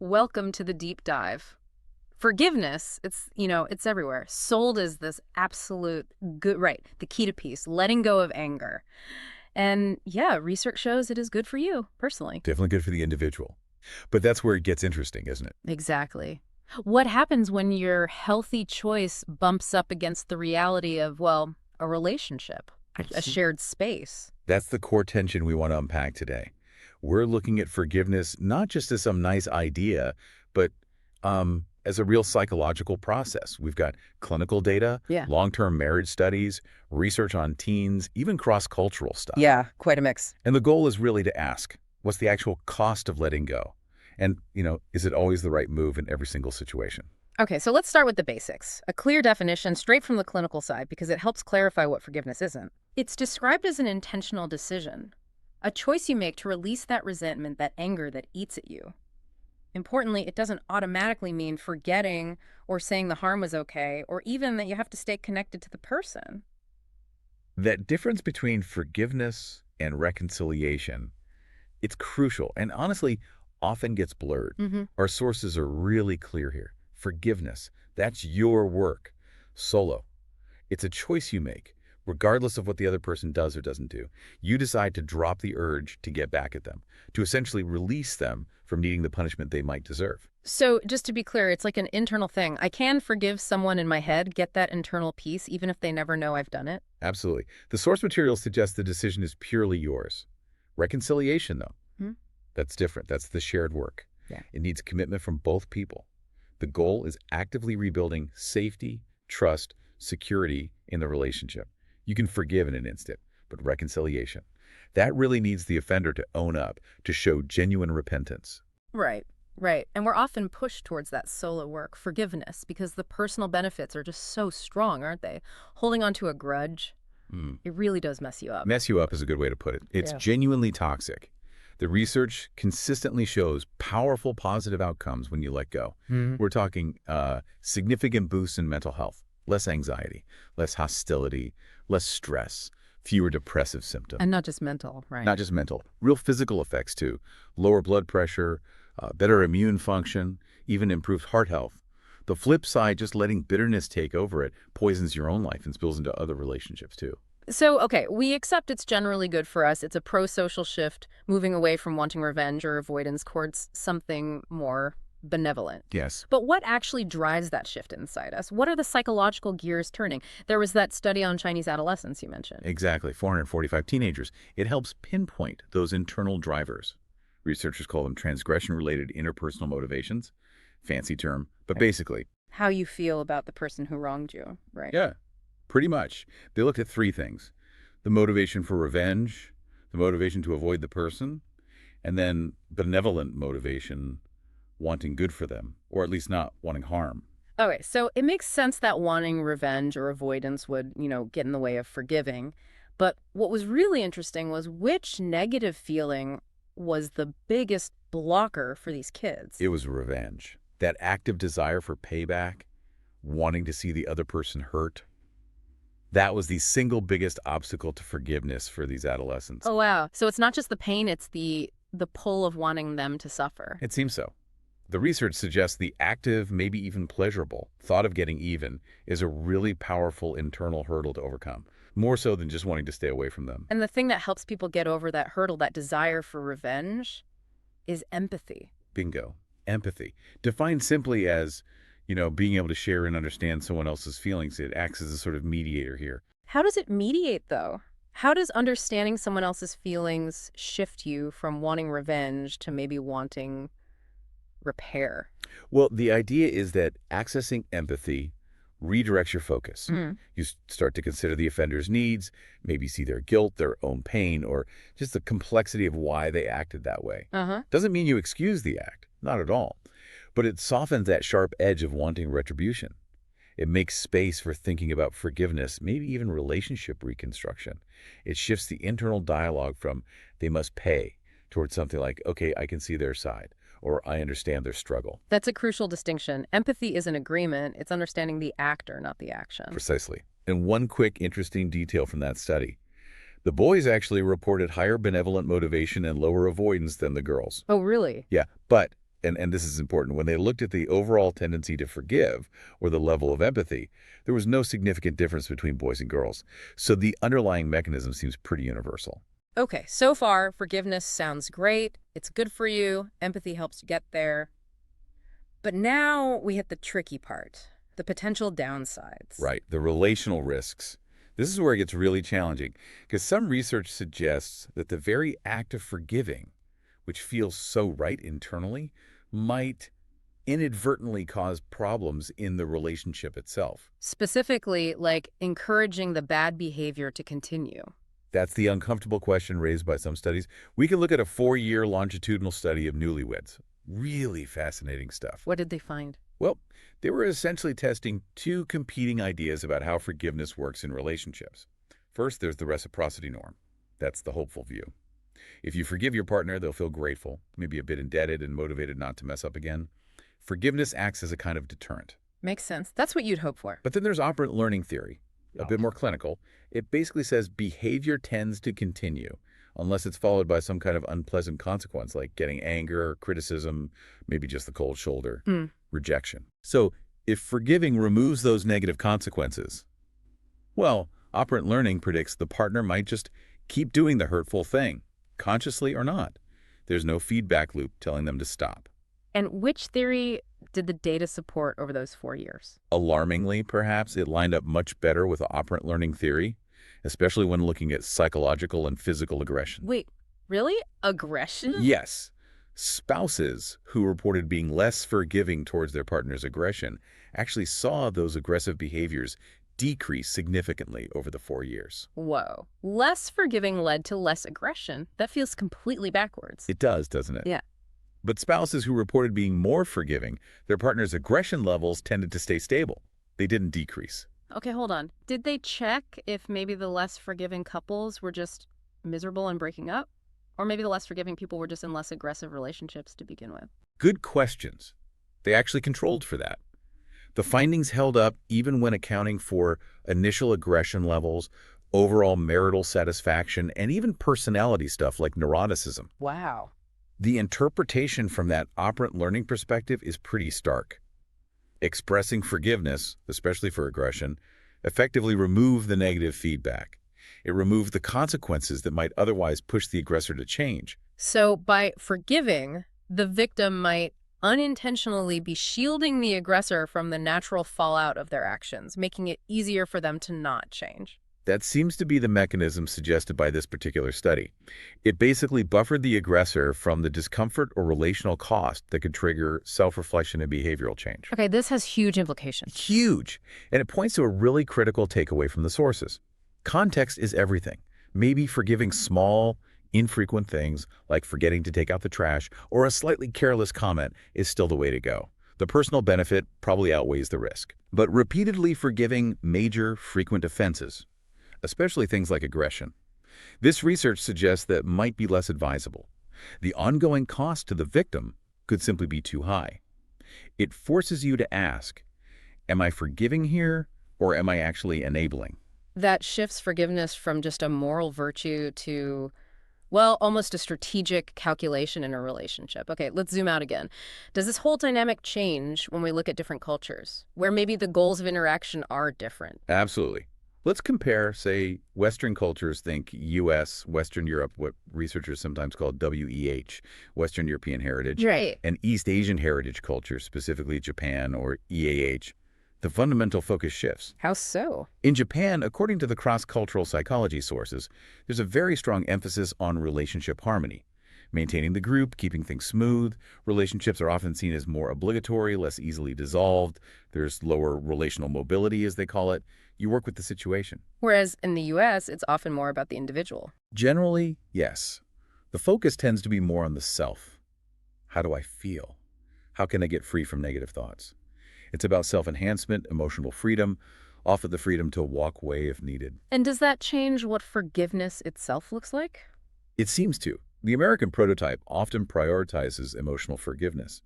Welcome to the deep dive. Forgiveness, it's everywhere. Sold as this absolute good, right, the key to peace, letting go of anger. And yeah, research shows it is good for you, personally. Definitely good for the individual. But that's where it gets interesting, isn't it? Exactly. What happens when your healthy choice bumps up against the reality of, well, a relationship, a shared space? That's the core tension we want to unpack today. We're looking at forgiveness not just as some nice idea, but as a real psychological process. We've got clinical data, Yeah. long-term marriage studies, research on teens, even cross-cultural stuff. Yeah, quite a mix. And the goal is really to ask, what's the actual cost of letting go? And, is it always the right move in every single situation? Okay, so let's start with the basics. A clear definition straight from the clinical side because it helps clarify what forgiveness isn't. It's described as an intentional decision, a choice you make to release that resentment, that anger that eats at you. Importantly, it doesn't automatically mean forgetting or saying the harm was okay, or even that you have to stay connected to the person. That difference between forgiveness and reconciliation, it's crucial and honestly often gets blurred. Mm-hmm. Our sources are really clear here. Forgiveness, that's your work. Solo, it's a choice you make, regardless of what the other person does or doesn't do. You decide to drop the urge to get back at them, to essentially release them from needing the punishment they might deserve. So just to be clear, it's like an internal thing. I can forgive someone in my head, get that internal peace, even if they never know I've done it. Absolutely. The source material suggests the decision is purely yours. Reconciliation, though, Hmm? that's different. That's the shared work. Yeah. It needs commitment from both people. The goal is actively rebuilding safety, trust, security in the relationship. You can forgive in an instant, but reconciliation, that really needs the offender to own up, to show genuine repentance. Right, right. And we're often pushed towards that solo work, forgiveness, because the personal benefits are just so strong, aren't they? Holding on to a grudge, Mm. it really does mess you up. Mess you up is a good way to put it. It's Yeah. genuinely toxic. The research consistently shows powerful positive outcomes when you let go. Mhm. We're talking significant boosts in mental health, less anxiety, less hostility, less stress, fewer depressive symptoms. And not just mental, right? Not just mental, real physical effects too. Lower blood pressure, better immune function, even improved heart health. The flip side, just letting bitterness take over it poisons your own life and spills into other relationships too. So, okay, we accept it's generally good for us. It's a pro-social shift, moving away from wanting revenge or avoidance towards something more benevolent. Yes. But what actually drives that shift inside us? What are the psychological gears turning? There was that study on Chinese adolescents you mentioned. Exactly, 445 teenagers. It helps pinpoint those internal drivers. Researchers call them transgression-related interpersonal motivations. Fancy term, but basically, How you feel about the person who wronged you, right? yeah, pretty much. They looked at three things: the motivation for revenge, the motivation to avoid the person, and then benevolent motivation, wanting good for them, or at least not wanting harm. Okay, so it makes sense that wanting revenge or avoidance would, get in the way of forgiving. But what was really interesting was which negative feeling was the biggest blocker for these kids. It was revenge. That active desire for payback, wanting to see the other person hurt, that was the single biggest obstacle to forgiveness for these adolescents. Oh, wow. So it's not just the pain, it's the pull of wanting them to suffer. It seems so. The research suggests the active, maybe even pleasurable, thought of getting even is a really powerful internal hurdle to overcome, more so than just wanting to stay away from them. And the thing that helps people get over that hurdle, that desire for revenge, is empathy. Bingo. Empathy. Defined simply as, being able to share and understand someone else's feelings. It acts as a sort of mediator here. How does it mediate, though? How does understanding someone else's feelings shift you from wanting revenge to maybe wanting repair? Well, the idea is that accessing empathy redirects your focus. Mhm. You start to consider the offender's needs, maybe see their guilt, their own pain, or just the complexity of why they acted that way. Uh-huh. Doesn't mean you excuse the act, not at all. But it softens that sharp edge of wanting retribution. It makes space for thinking about forgiveness, maybe even relationship reconstruction. It shifts the internal dialogue from they must pay towards something like, okay, I can see their side, or I understand their struggle. That's a crucial distinction. Empathy is an agreement. It's understanding the actor, not the action. Precisely. And one quick interesting detail from that study. The boys actually reported higher benevolent motivation and lower avoidance than the girls. Oh, really? Yeah, but and this is important, when they looked at the overall tendency to forgive or the level of empathy, there was no significant difference between boys and girls. So the underlying mechanism seems pretty universal. Okay, so far, forgiveness sounds great. It's good for you. Empathy helps you get there. But now we hit the tricky part, the potential downsides. Right, the relational risks. This is where it gets really challenging, because some research suggests that the very act of forgiving, which feels so right internally, might inadvertently cause problems in the relationship itself. Specifically, like encouraging the bad behavior to continue. That's the uncomfortable question raised by some studies. We can look at a 4-year longitudinal study of newlyweds. Really fascinating stuff. What did they find? Well, they were essentially testing two competing ideas about how forgiveness works in relationships. First, there's the reciprocity norm. That's the hopeful view. If you forgive your partner, they'll feel grateful, maybe a bit indebted and motivated not to mess up again. Forgiveness acts as a kind of deterrent. Makes sense. That's what you'd hope for. But then there's operant learning theory, a bit more clinical. It basically says behavior tends to continue unless it's followed by some kind of unpleasant consequence, like getting anger, criticism, maybe just the cold shoulder, rejection. So if forgiving removes those negative consequences, well, operant learning predicts the partner might just keep doing the hurtful thing, consciously or not. There's no feedback loop telling them to stop. And which theory did the data support over those 4 years? Alarmingly, perhaps, it lined up much better with operant learning theory, especially when looking at psychological and physical aggression. Wait, really? Aggression? Yes. Spouses who reported being less forgiving towards their partner's aggression actually saw those aggressive behaviors decrease significantly over the 4 years. Whoa. Less forgiving led to less aggression. That feels completely backwards. It does, doesn't it? Yeah. But spouses who reported being more forgiving, their partner's aggression levels tended to stay stable. They didn't decrease. Okay, hold on. Did they check if maybe the less forgiving couples were just miserable and breaking up? Or maybe the less forgiving people were just in less aggressive relationships to begin with? Good questions. They actually controlled for that. The findings held up even when accounting for initial aggression levels, overall marital satisfaction, and even personality stuff like neuroticism. Wow. The interpretation from that operant learning perspective is pretty stark. Expressing forgiveness, especially for aggression, effectively removed the negative feedback. It removed the consequences that might otherwise push the aggressor to change. So by forgiving, the victim might unintentionally be shielding the aggressor from the natural fallout of their actions, making it easier for them to not change. That seems to be the mechanism suggested by this particular study. It basically buffered the aggressor from the discomfort or relational cost that could trigger self-reflection and behavioral change. Okay, this has huge implications. Huge! And it points to a really critical takeaway from the sources. Context is everything. Maybe forgiving small, infrequent things like forgetting to take out the trash or a slightly careless comment is still the way to go. The personal benefit probably outweighs the risk. But repeatedly forgiving major, frequent offenses, especially things like aggression, this research suggests that might be less advisable. The ongoing cost to the victim could simply be too high. It forces you to ask, am I forgiving here or am I actually enabling? That shifts forgiveness from just a moral virtue to, well, almost a strategic calculation in a relationship. Okay, let's zoom out again. Does this whole dynamic change when we look at different cultures, where maybe the goals of interaction are different? Absolutely. Let's compare, say, Western cultures, think U.S., Western Europe, what researchers sometimes call WEH, Western European Heritage, Right. and East Asian Heritage cultures, specifically Japan or EAH. The fundamental focus shifts. How so? In Japan, according to the cross-cultural psychology sources, there's a very strong emphasis on relationship harmony. Maintaining the group, keeping things smooth. Relationships are often seen as more obligatory, less easily dissolved. There's lower relational mobility, as they call it. You work with the situation. Whereas in the U.S., it's often more about the individual. Generally, yes. The focus tends to be more on the self. How do I feel? How can I get free from negative thoughts? It's about self-enhancement, emotional freedom, often the freedom to walk away if needed. And does that change what forgiveness itself looks like? It seems to. The American prototype often prioritizes emotional forgiveness.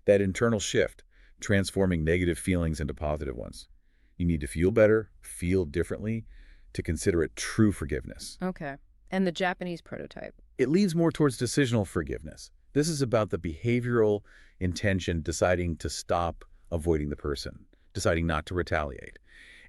That internal shift, transforming negative feelings into positive ones. You need to feel better, feel differently, to consider it true forgiveness. Okay. And the Japanese prototype? It leans more towards decisional forgiveness, This is about the behavioral intention deciding to stop avoiding the person, deciding not to retaliate.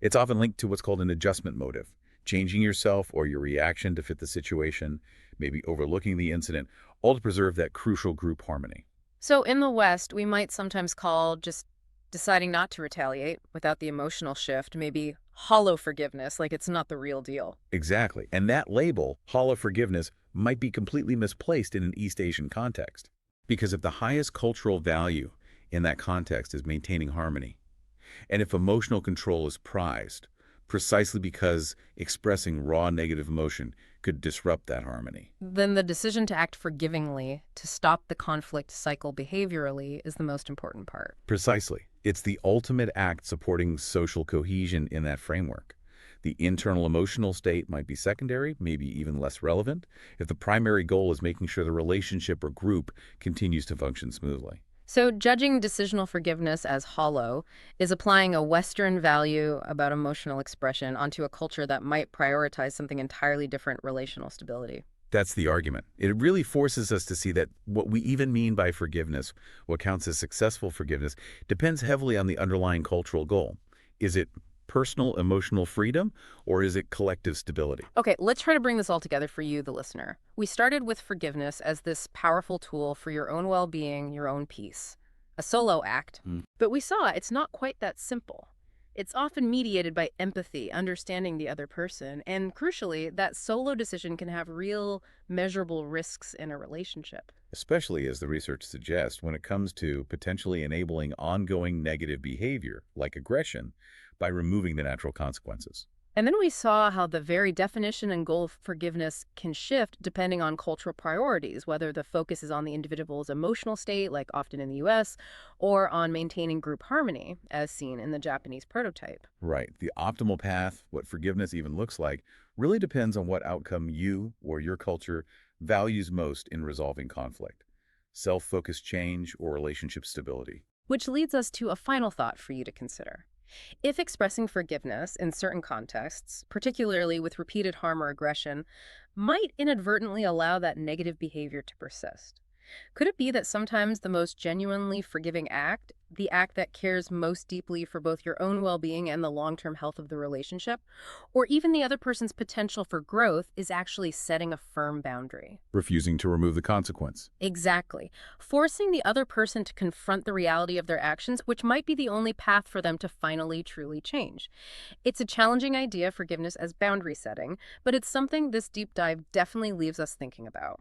It's often linked to what's called an adjustment motive, changing yourself or your reaction to fit the situation, maybe overlooking the incident, all to preserve that crucial group harmony. So in the West, we might sometimes call just deciding not to retaliate without the emotional shift, maybe hollow forgiveness, like it's not the real deal. Exactly. And that label, hollow forgiveness, might be completely misplaced in an East Asian context. Because if the highest cultural value in that context is maintaining harmony, and if emotional control is prized, precisely because expressing raw negative emotion could disrupt that harmony. Then the decision to act forgivingly, to stop the conflict cycle behaviorally, is the most important part. Precisely. It's the ultimate act supporting social cohesion in that framework. The internal emotional state might be secondary, maybe even less relevant, if the primary goal is making sure the relationship or group continues to function smoothly. So judging decisional forgiveness as hollow is applying a Western value about emotional expression onto a culture that might prioritize something entirely different, relational stability. That's the argument. It really forces us to see that what we even mean by forgiveness, what counts as successful forgiveness, depends heavily on the underlying cultural goal. Is it personal emotional freedom, or is it collective stability? Okay, let's try to bring this all together for you, the listener. We started with forgiveness as this powerful tool for your own well-being, your own peace. A solo act. But we saw it's not quite that simple. It's often mediated by empathy, understanding the other person, and crucially, that solo decision can have real, measurable risks in a relationship. Especially, as the research suggests, when it comes to potentially enabling ongoing negative behavior, like aggression, by removing the natural consequences. And then we saw how the very definition and goal of forgiveness can shift depending on cultural priorities, whether the focus is on the individual's emotional state, like often in the US, or on maintaining group harmony, as seen in the Japanese prototype. Right. The optimal path, what forgiveness even looks like, really depends on what outcome you or your culture values most in resolving conflict. Self-focused change or relationship stability. Which leads us to a final thought for you to consider. If expressing forgiveness in certain contexts, particularly with repeated harm or aggression, might inadvertently allow that negative behavior to persist, could it be that sometimes the most genuinely forgiving act, the act that cares most deeply for both your own well-being and the long-term health of the relationship, or even the other person's potential for growth, is actually setting a firm boundary? Refusing to remove the consequence. Exactly. Forcing the other person to confront the reality of their actions, which might be the only path for them to finally truly change. It's a challenging idea, forgiveness as boundary setting, but it's something this deep dive definitely leaves us thinking about.